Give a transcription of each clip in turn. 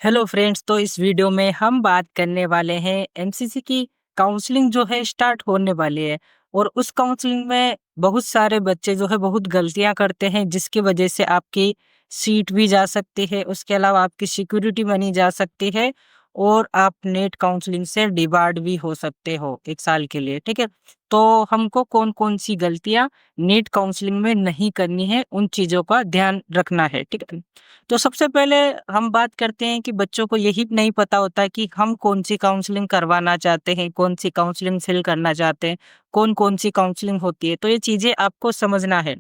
Hello friends, तो इस video में हम बात करने वाले हैं एमसीसी की काउंसलिंग जो है स्टार्ट होने वाली है। और उस काउंसलिंग में बहुत सारे बच्चे जो है बहुत गलतियां करते हैं, जिसकी वजह से आपकी सीट भी जा सकती है, उसके अलावा आपकी सिक्योरिटी बनी जा सकती है और आप नेट काउंसलिंग से डिबार्ड भी हो सकते हो 1 साल के लिए। ठीक है, तो हमको कौन कौन सी गलतियां नीट काउंसलिंग में नहीं करनी है, उन चीज़ों का ध्यान रखना है। ठीक है, तो सबसे पहले हम बात करते हैं कि बच्चों को यही नहीं पता होता कि हम कौन सी काउंसलिंग करवाना चाहते हैं, कौन सी काउंसलिंग फिल करना चाहते हैं, कौन सी काउंसलिंग होती है। तो ये चीज़ें आपको समझना है।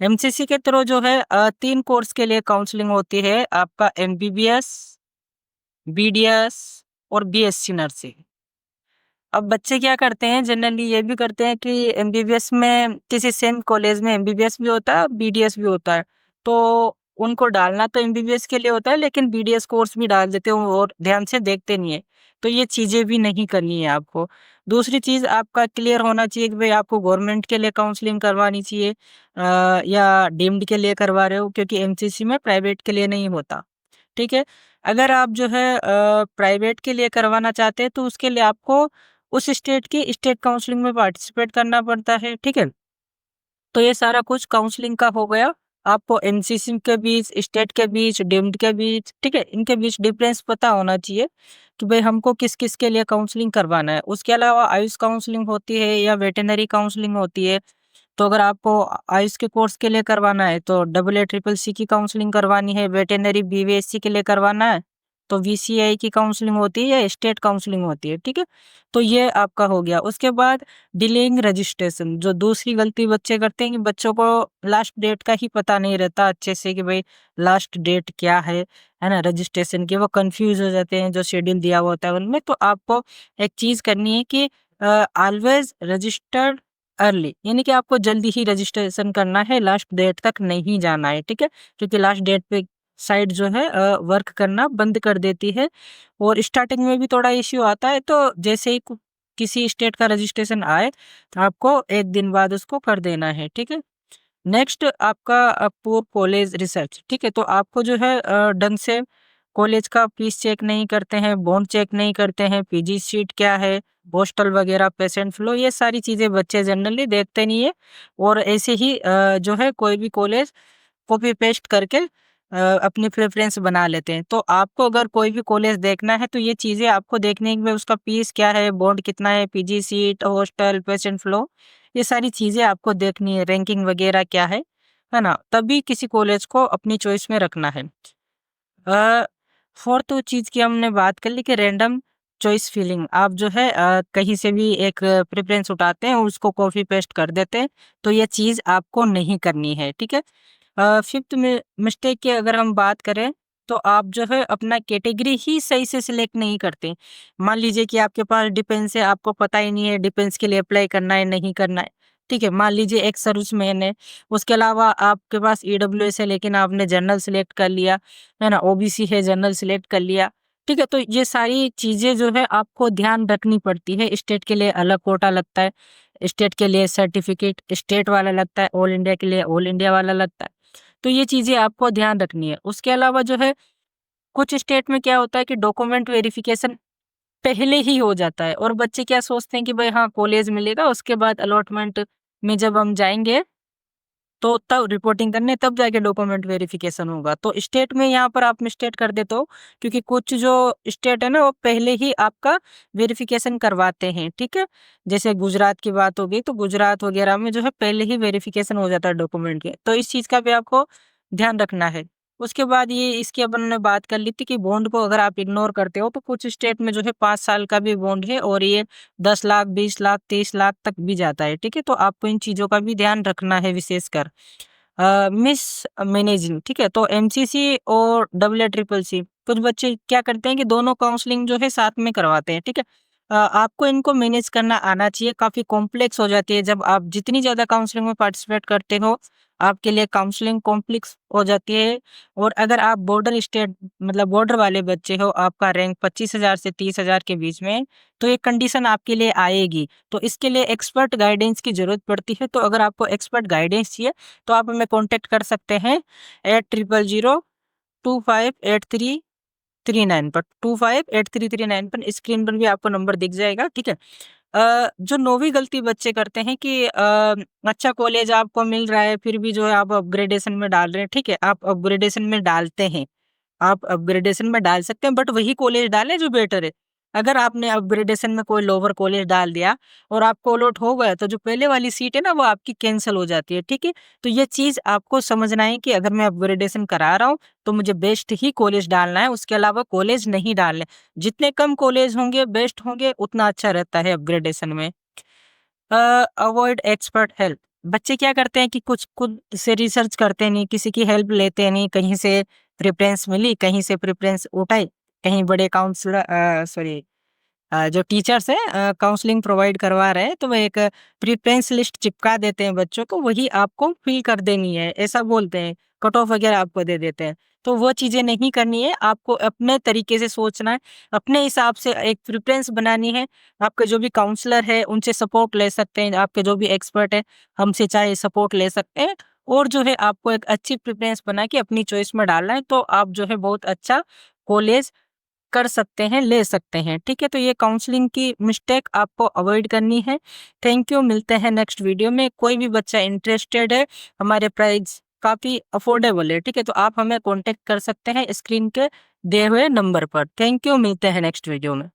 एमसीसी के थ्रू जो है 3 कोर्स के लिए काउंसलिंग होती है, आपका एमबीबीएस, बीडीएस और बीएससी नर्सिंग। अब बच्चे क्या करते हैं, जनरली ये भी करते हैं कि एमबीबीएस में किसी सेम कॉलेज में एमबीबीएस भी होता है, बीडीएस भी होता है। तो उनको डालना तो एमबीबीएस के लिए होता है, लेकिन बीडीएस कोर्स भी डाल देते हैं और ध्यान से देखते नहीं है। तो ये चीज़ें भी नहीं करनी है आपको। दूसरी चीज़ आपका क्लियर होना चाहिए कि भाई आपको गवर्नमेंट के लिए काउंसलिंग करवानी चाहिए या डीम्ड के लिए करवा रहे हो, क्योंकि एमसीसी में प्राइवेट के लिए नहीं होता। ठीक है, अगर आप जो है प्राइवेट के लिए करवाना चाहते हैं तो उसके लिए आपको उस स्टेट की स्टेट काउंसलिंग में पार्टिसिपेट करना पड़ता है। ठीक है, तो ये सारा कुछ काउंसलिंग का हो गया। आपको एमसीसी के बीच, स्टेट के बीच, डीम्ड के बीच, ठीक है, इनके बीच डिफरेंस पता होना चाहिए कि भाई हमको किस किस के लिए काउंसलिंग करवाना है। उसके अलावा आयुष काउंसलिंग होती है या वेटरनरी काउंसलिंग होती है। तो अगर आपको आयुष के कोर्स के लिए करवाना है तो AACCC की काउंसलिंग करवानी है, वेटरनरी बीवीएससी के लिए करवाना है तो वीसीआई की काउंसलिंग होती है या स्टेट काउंसलिंग होती है। ठीक है, तो ये आपका हो गया। उसके बाद डिलेइंग रजिस्ट्रेशन, जो दूसरी गलती बच्चे करते हैं कि बच्चों को लास्ट डेट का ही पता नहीं रहता अच्छे से कि भाई लास्ट डेट क्या है ना, रजिस्ट्रेशन की। वो कंफ्यूज हो जाते हैं जो शेड्यूल दिया हुआ होता है उनमें। तो आपको एक चीज़ करनी है कि ऑलवेज रजिस्टर्ड अर्ली, यानी कि आपको जल्दी ही रजिस्ट्रेशन करना है, लास्ट डेट तक नहीं जाना है। ठीक है, क्योंकि लास्ट डेट पे साइट जो है वर्क करना बंद कर देती है और स्टार्टिंग में भी थोड़ा इश्यू आता है। तो जैसे ही किसी स्टेट का रजिस्ट्रेशन आए तो आपको 1 दिन बाद उसको कर देना है। ठीक है, नेक्स्ट आपका पूर कॉलेज रिसर्च। ठीक है, तो आपको जो है ढंग से कॉलेज का फीस चेक नहीं करते हैं, बॉन्ड चेक नहीं करते हैं, पीजी सीट क्या है, हॉस्टल वगैरह, पेशेंट फ्लो, ये सारी चीज़ें बच्चे जनरली देखते नहीं है। और ऐसे ही जो है कोई भी कॉलेज कॉपी पेस्ट करके अपनी प्रेफरेंस बना लेते हैं। तो आपको अगर कोई भी कॉलेज देखना है तो ये चीज़ें आपको देखनी है कि भाई उसका फीस क्या है, बॉन्ड कितना है, PG seat, hostel, patient flow, ये सारी चीज़ें आपको देखनी है, रैंकिंग वगैरह क्या है ना, तभी किसी कॉलेज को अपनी चॉइस में रखना है। फोर्थ चीज़ की हमने बात कर ली कि रैंडम चॉइस फिलिंग। आप जो है कहीं से भी एक प्रेफरेंस उठाते हैं और उसको कॉपी पेस्ट कर देते हैं, तो ये चीज़ आपको नहीं करनी है। ठीक है, फिफ्थ में मिस्टेक की अगर हम बात करें तो आप जो है अपना कैटेगरी ही सही से सिलेक्ट नहीं करते। मान लीजिए कि आपके पास डिफेंस है, आपको पता ही नहीं है डिफेंस के लिए अप्लाई करना है नहीं करना है। ठीक है, मान लीजिए एक सर्विसमैन है, उसके अलावा आपके पास ईडब्ल्यूएस है लेकिन आपने जनरल सिलेक्ट कर लिया, है ना, ओबीसी है जनरल सिलेक्ट कर लिया। ठीक है, तो ये सारी चीज़ें जो है आपको ध्यान रखनी पड़ती है। स्टेट के लिए अलग कोटा लगता है, स्टेट के लिए सर्टिफिकेट स्टेट वाला लगता है, ऑल इंडिया के लिए ऑल इंडिया वाला लगता है। तो ये चीज़ें आपको ध्यान रखनी है। उसके अलावा जो है कुछ स्टेट में क्या होता है कि डॉक्यूमेंट वेरिफिकेशन पहले ही हो जाता है और बच्चे क्या सोचते हैं कि भाई हाँ कॉलेज मिलेगा, उसके बाद अलॉटमेंट में जब हम जाएंगे तो तब रिपोर्टिंग करने, तब जाके डॉक्यूमेंट वेरिफिकेशन होगा। तो स्टेट में यहाँ पर आप मिस्टेक कर देते हो, क्योंकि कुछ जो स्टेट है ना वो पहले ही आपका वेरिफिकेशन करवाते हैं। ठीक है, जैसे गुजरात की बात हो गई तो गुजरात वगैरह में जो है पहले ही वेरिफिकेशन हो जाता है डॉक्यूमेंट के। तो इस चीज़ का भी आपको ध्यान रखना है। उसके बाद ये इसकी अपन ने बात कर ली थी कि बॉन्ड को अगर आप इग्नोर करते हो तो कुछ स्टेट में जो है 5 साल का भी बॉन्ड है और ये 10 लाख, 20 लाख, 30 लाख तक भी जाता है। ठीक है, तो आपको इन चीज़ों का भी ध्यान रखना है विशेषकर। Miss managing. ठीक है, तो एमसीसी और AACCC कुछ बच्चे क्या करते हैं कि दोनों काउंसलिंग जो है साथ में करवाते हैं। ठीक है, आपको इनको मैनेज करना आना चाहिए। काफ़ी कॉम्प्लेक्स हो जाती है जब आप जितनी ज़्यादा काउंसलिंग में पार्टिसिपेट करते हो, आपके लिए काउंसलिंग कॉम्प्लेक्स हो जाती है। और अगर आप बॉर्डर स्टेट मतलब बॉर्डर वाले बच्चे हो, आपका रैंक 25,000 से 30,000 के बीच में, तो ये कंडीशन आपके लिए आएगी। तो इसके लिए एक्सपर्ट गाइडेंस की ज़रूरत पड़ती है। तो अगर आपको एक्सपर्ट गाइडेंस चाहिए तो आप हमें कॉन्टैक्ट कर सकते हैं 80002583 2339 पर, 258339 पर स्क्रीन पर भी आपको नंबर दिख जाएगा, ठीक है। जो 9वीं गलती बच्चे करते हैं कि अच्छा कॉलेज आपको मिल रहा है, फिर भी जो है आप अपग्रेडेशन में डाल रहे हैं, ठीक है। आप अपग्रेडेशन में डालते हैं, आप अपग्रेडेशन में डाल सकते हैं, बट वही कॉलेज डालें जो बेटर है। अगर आपने अपग्रेडेशन में कोई लोअर कॉलेज डाल दिया और आपको अलॉट हो गया, तो जो पहले वाली सीट है ना, वो आपकी कैंसिल हो जाती है, ठीक है। तो ये चीज़ आपको समझना है कि अगर मैं अपग्रेडेशन करा रहा हूँ, तो मुझे बेस्ट ही कॉलेज डालना है, उसके अलावा कॉलेज नहीं डालने। जितने कम कॉलेज होंगे, बेस्ट होंगे, उतना अच्छा रहता है अपग्रेडेशन में। Avoid expert help. बच्चे क्या करते हैं कि कुछ खुद से रिसर्च करते नहीं, किसी की हेल्प लेते नहीं, कहीं से प्रेफ़रेंस मिली, कहीं से प्रेफ़रेंस उठाई, कहीं बड़े जो टीचर्स हैं काउंसलिंग प्रोवाइड करवा रहे हैं, तो वो एक प्रेफ़रेंस लिस्ट चिपका देते हैं बच्चों को, वही आपको फ़िल कर देनी है, ऐसा बोलते हैं, कट ऑफ वगैरह आपको दे देते हैं। तो वो चीज़ें नहीं करनी है, आपको अपने तरीके से सोचना है, अपने हिसाब से एक प्रेफ़रेंस बनानी है। आपके जो भी काउंसलर है, उनसे सपोर्ट ले सकते हैं, आपके जो भी एक्सपर्ट है, हमसे चाहे सपोर्ट ले सकते हैं, और जो है आपको एक अच्छी प्रेफ़रेंस बना के अपनी चॉइस में डालना है, तो आप जो है बहुत अच्छा कॉलेज कर सकते हैं, ले सकते हैं, ठीक है। तो ये काउंसलिंग की मिस्टेक आपको अवॉइड करनी है। थैंक यू, मिलते हैं नेक्स्ट वीडियो में। कोई भी बच्चा इंटरेस्टेड है, हमारे प्राइस काफ़ी अफोर्डेबल है, ठीक है। तो आप हमें कॉन्टैक्ट कर सकते हैं स्क्रीन के दिए हुए नंबर पर। थैंक यू, मिलते हैं नेक्स्ट वीडियो में।